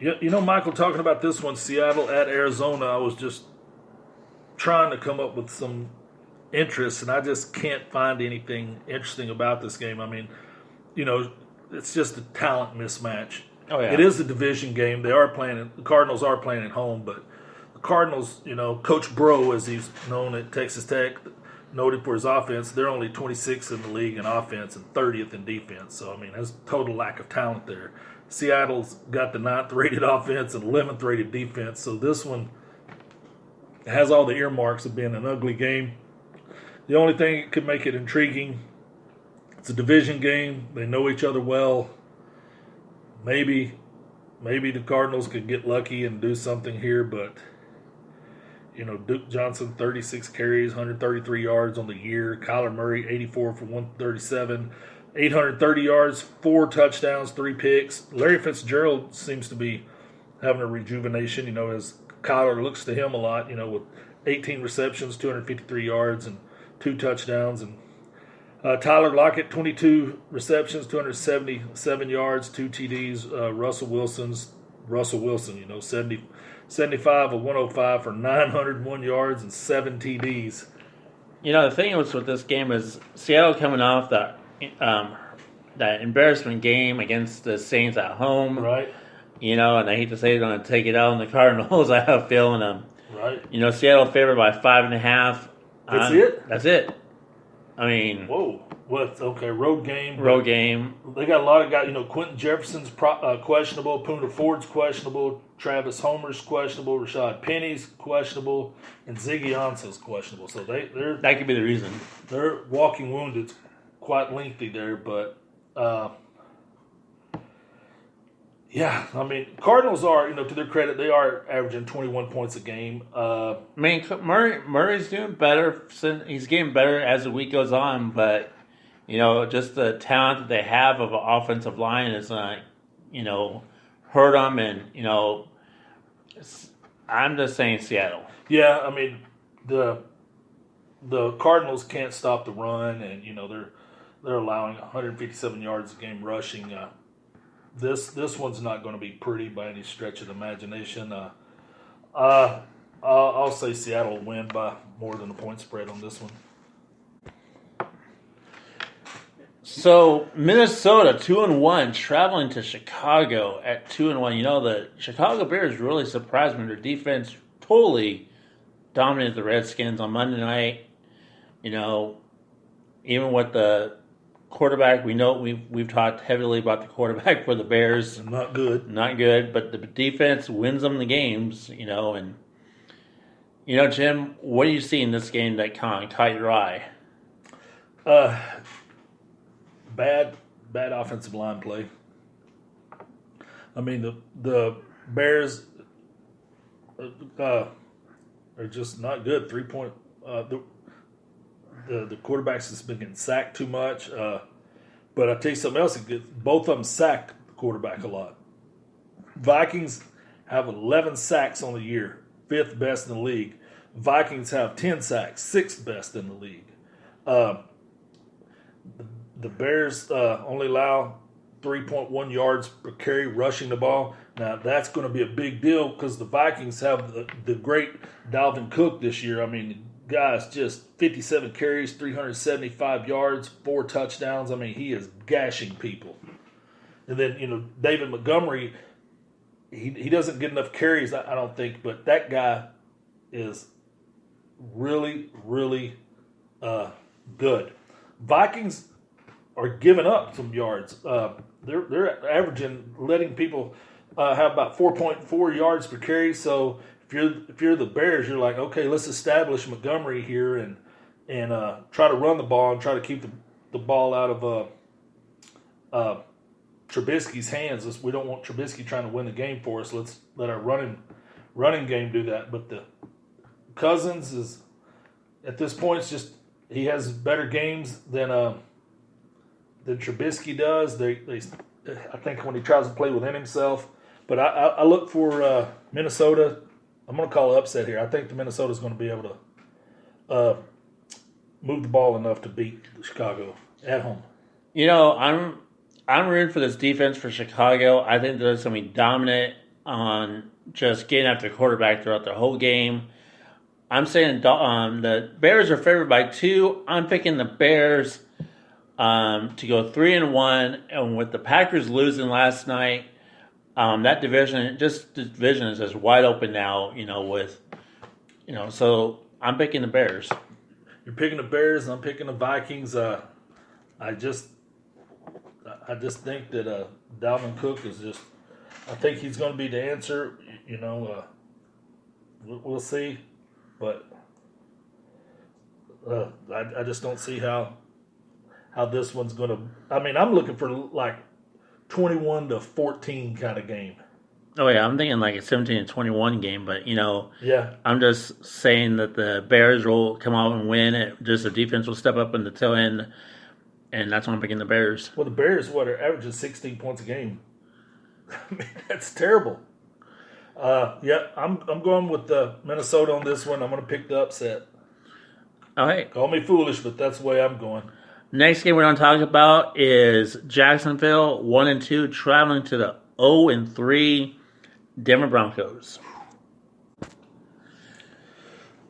Michael, talking about this one, Seattle at Arizona, I was just trying to come up with some interest, and I just can't find anything interesting about this game. I mean, it's just a talent mismatch. Oh yeah, it is a division game. The Cardinals are playing at home, but the Cardinals, Coach Bro, as he's known at Texas Tech, noted for his offense. They're only 26th in the league in offense and 30th in defense. So, I mean, there's total lack of talent there. Seattle's got the 9th rated offense and 11th rated defense. So this one has all the earmarks of being an ugly game. The only thing that could make it intriguing, it's a division game. They know each other well. Maybe the Cardinals could get lucky and do something here, but Duke Johnson, 36 carries, 133 yards on the year. Kyler Murray, 84 for 137, 830 yards, 4 touchdowns, 3 picks. Larry Fitzgerald seems to be having a rejuvenation, as Kyler looks to him a lot, with 18 receptions, 253 yards, and 2 touchdowns. And Tyler Lockett, 22 receptions, 277 yards, 2 TDs. Russell Wilson, 75 of 105 for 901 yards and 7 TDs. The thing with this game is Seattle coming off that embarrassment game against the Saints at home. Right. And I hate to say they're going to take it out on the Cardinals. I have a feeling Right. Seattle favored by 5.5. That's it? That's it. I mean... Whoa. Okay, road game. Road game. They got a lot of guys. Quentin Jefferson's questionable. Poona Ford's questionable. Travis Homer's questionable. Rashad Penny's questionable. And Ziggy Ansah's questionable. So that could be the reason. Their walking wounded's quite lengthy there. But, yeah, I mean, Cardinals are, to their credit, they are averaging 21 points a game. Murray's doing better. He's getting better as the week goes on, but... just the talent that they have of an offensive line is not, hurt them. And, I'm just saying Seattle. Yeah, I mean, the Cardinals can't stop the run, and, they're allowing 157 yards a game rushing. This one's not going to be pretty by any stretch of the imagination. I'll say Seattle will win by more than a point spread on this one. So Minnesota 2-1, traveling to Chicago at 2-1. The Chicago Bears really surprised me. Their defense totally dominated the Redskins on Monday night. Even with the quarterback, we know we've talked heavily about the quarterback for the Bears. Not good. But the defense wins them the games. And Jim, what do you see in this game that caught your eye? Bad offensive line play. I mean, the Bears are just not good. 3 point. The quarterbacks has been getting sacked too much. But I tell you something else. Both of them sacked the quarterback a lot. Vikings have 11 sacks on the year, 5th best in the league. Vikings have 10 sacks, 6th best in the league. The Bears only allow 3.1 yards per carry rushing the ball. Now, that's going to be a big deal because the Vikings have the great Dalvin Cook this year. I mean, guys, just 57 carries, 375 yards, 4 touchdowns. I mean, he is gashing people. And then, David Montgomery, he doesn't get enough carries, I don't think, but that guy is really, really good. Vikings are giving up some yards. They're averaging, letting people have about 4.4 yards per carry. So if you're the Bears, you're like, okay, let's establish Montgomery here and try to run the ball and try to keep the ball out of Trubisky's hands. We don't want Trubisky trying to win the game for us. Let's let our running game do that. But the Cousins is at this point, it's just he has better games than Trubisky does. I think when he tries to play within himself. But I look for Minnesota. I'm going to call it upset here. I think the Minnesota's going to be able to move the ball enough to beat Chicago at home. I'm rooting for this defense for Chicago. I think they're going to be dominant. on just getting after the quarterback throughout the whole game. I'm saying the Bears are favored by 2. I'm picking the Bears to go 3-1, and with the Packers losing last night, that division is just wide open now. So I'm picking the Bears. You're picking the Bears, and I'm picking the Vikings. I just think that Dalvin Cook is just. I think he's going to be the answer. We'll see, but I just don't see how this one's going to. I mean, I'm looking for like 21-14 kind of game. Oh yeah, I'm thinking like a 17-21 game, but Yeah, I'm just saying that the Bears will come out and win. Just the defense will step up in the tail end, and that's why I'm picking the Bears. well, the Bears are averaging 16 points a game. I mean, that's terrible. I'm going with Minnesota on this one. I'm going to pick the upset. All right. Call me foolish, but that's the way I'm going. Next game we're going to talk about is Jacksonville 1-2 traveling to the 0-3 Denver Broncos.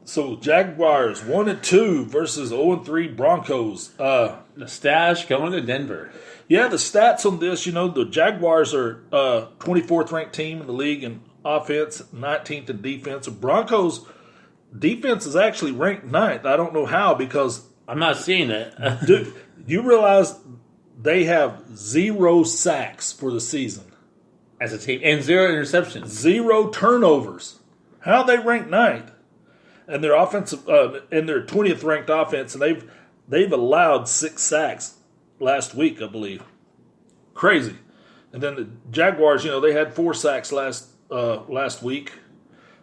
So Jaguars 1-2 versus 0-3 Broncos. The stash going to Denver. Yeah, the stats on this, the Jaguars are 24th ranked team in the league in offense, 19th in defense. The Broncos defense is actually ranked 9th. I don't know how because I'm not seeing it. dude, you realize they have 0 sacks for the season. As a team. And 0 interceptions. 0 turnovers. How they ranked 9th? And their offensive in their 20th ranked offense, and they've allowed 6 sacks last week, I believe. Crazy. And then the Jaguars, they had 4 sacks last week.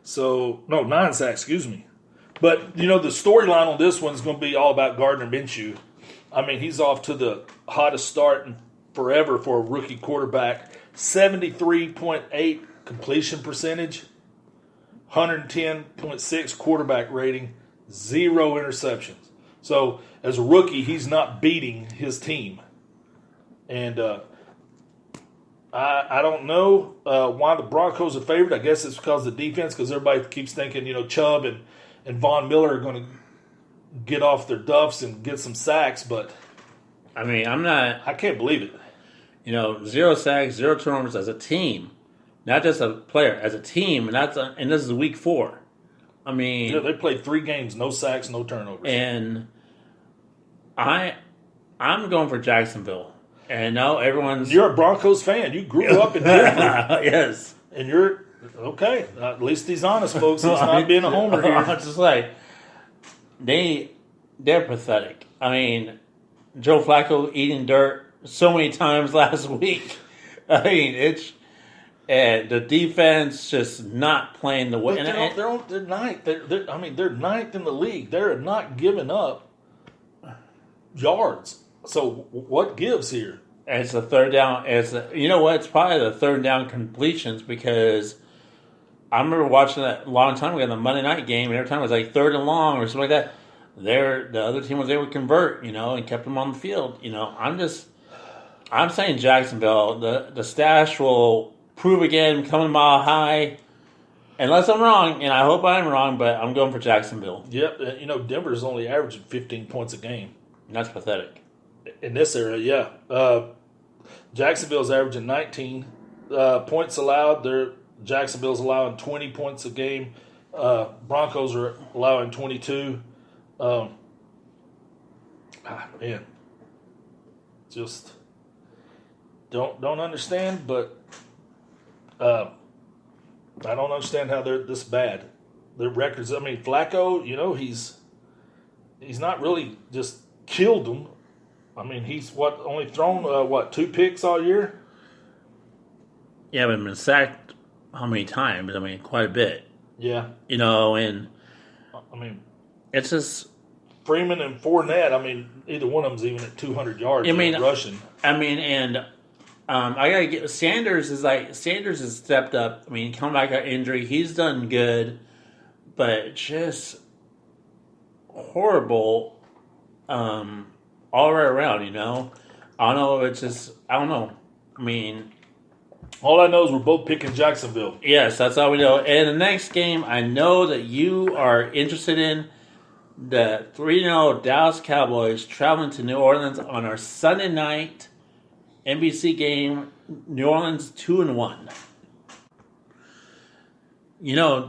So 9 sacks, excuse me. But the storyline on this one is going to be all about Gardner Minshew. I mean, he's off to the hottest start in forever for a rookie quarterback. 73.8 completion percentage, 110.6 quarterback rating, 0 interceptions. So as a rookie, he's not beating his team. And I don't know why the Broncos are favored. I guess it's because of the defense, because everybody keeps thinking, Chubb and Von Miller are going to get off their duffs and get some sacks. But I mean, I can't believe it. 0 sacks, 0 turnovers as a team, not just a player, as a team, and this is week 4. I mean, yeah, they played 3 games, no sacks, no turnovers, and I'm going for Jacksonville. And now everyone's. You're a Broncos fan. You grew up in Denver. Yes, and you're okay. At least he's honest, folks. He's not being a homer here. I'm just like they're pathetic. I mean, Joe Flacco eating dirt so many times last week. I mean, and the defense just not playing the way. They're ninth. They're ninth in the league. They're not giving up yards. So what gives here? It's a third down. It's probably the third down completions, because I remember watching that a long time ago in the Monday night game, and every time it was like 3rd and long or something like that. The other team was able to convert, and kept them on the field. I'm saying Jacksonville. The stash will prove again, coming mile high. Unless I'm wrong, and I hope I'm wrong, but I'm going for Jacksonville. Yep. Denver's only averaging 15 points a game. And that's pathetic. In this area, yeah. Jacksonville's averaging 19 points allowed. Jacksonville's allowing 20 points a game. Broncos are allowing 22. Man, just don't understand. But I don't understand how they're this bad. Their records. I mean, Flacco. He's not really just killed them. I mean, he's only thrown 2 picks all year? Yeah, but been sacked how many times? I mean, quite a bit. Yeah. And I mean, it's just Freeman and Fournette. I mean, either one of them's even at 200 yards. Rushing. I mean, and I gotta get Sanders has stepped up. I mean, come back out injury, he's done good, but just horrible. All right around, I don't know. It's just, I don't know. I mean, All I know is we're both picking Jacksonville. Yes, that's all we know. And the next game, I know that you are interested in the 3-0 Dallas Cowboys traveling to New Orleans on our Sunday night NBC game. New Orleans 2-1.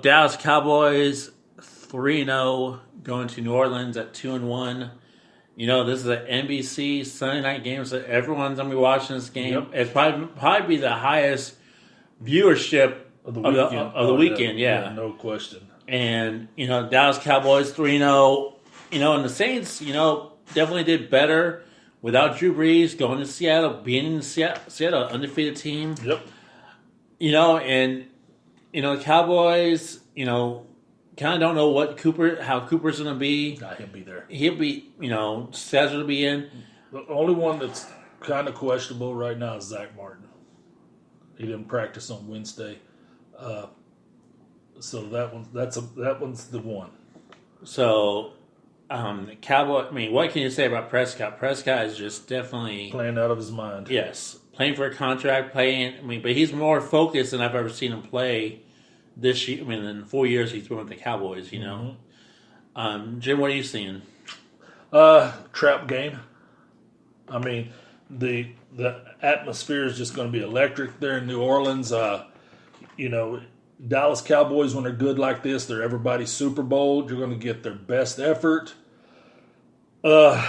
Dallas Cowboys 3-0 going to New Orleans at 2-1. This is an NBC Sunday night game, so everyone's gonna be watching this game. Yep. It's probably be the highest viewership of the weekend. Yeah, no question. And Dallas Cowboys 3-0. And the Saints, definitely did better without Drew Brees going to Seattle, being in Seattle, undefeated team. Yep. And the Cowboys, kind of don't know how Cooper's going to be. Nah, he'll be there. He'll be, scheduled to be in. The only one that's kind of questionable right now is Zach Martin. He didn't practice on Wednesday, so that one's the one. So, the Cowboy. I mean, what can you say about Prescott? Prescott is just definitely Playing out of his mind. Yes, playing for a contract, but he's more focused than I've ever seen him play this year. I mean, in 4 years he's been with the Cowboys. Jim, what are you seeing? Trap game. I mean, the atmosphere is just going to be electric there in New Orleans. Dallas Cowboys, when they're good like this, they're everybody's Super Bowl. You're going to get their best effort. But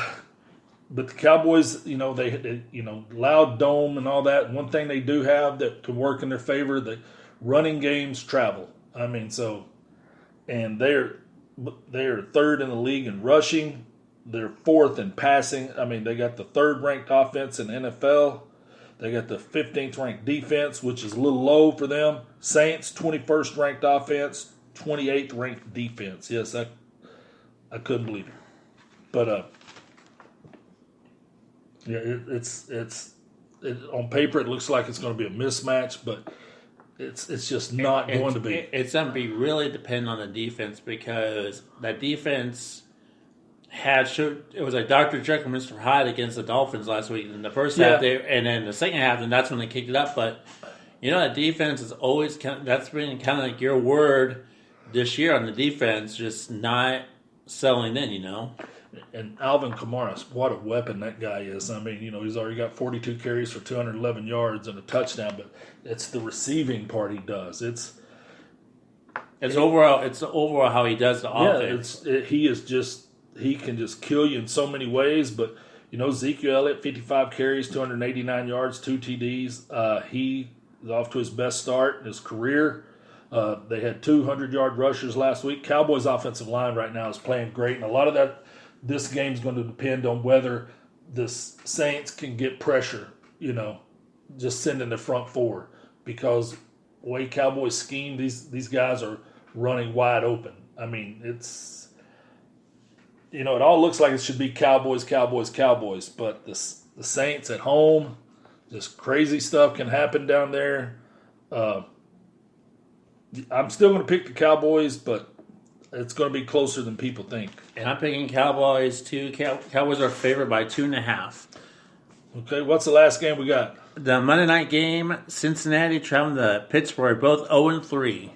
the Cowboys, they loud dome and all that. One thing they do have that can work in their favor, the running games travel. I mean, and they're third in the league in rushing. They're fourth in passing. I mean, they got the third ranked offense in the NFL. They got the 15th ranked defense, which is a little low for them. Saints, 21st ranked offense, 28th ranked defense. Yes, I couldn't believe it. But it's on paper it looks like it's going to be a mismatch, but it's just not going to be. It's going to be really dependent on the defense, because that defense it was like Dr. Jekyll, Mr. Hyde against the Dolphins last week in the first half there, and then the second half, and that's when they kicked it up. But that defense is always that's been kind of like your word this year on the defense, just not settling in. And Alvin Kamara, what a weapon that guy is. I mean, he's already got 42 carries for 211 yards and a touchdown, but it's the receiving part he does. It's overall how he does the offense. He can just kill you in so many ways. But Ezekiel Elliott, 55 carries, 289 yards, 2 TDs. He is off to his best start in his career. They had 200-yard rushers last week. Cowboys' offensive line right now is playing great, and a lot of this game is going to depend on whether the Saints can get pressure. Just sending the front four, because the way Cowboys scheme, these guys are running wide open. I mean, it's. It all looks like it should be Cowboys, Cowboys, Cowboys, but the Saints at home, just crazy stuff can happen down there. I'm still going to pick the Cowboys, but it's going to be closer than people think. And I'm picking Cowboys too. Cowboys are favored by 2.5. Okay, what's the last game we got? The Monday night game, Cincinnati traveling to Pittsburgh, both 0-3.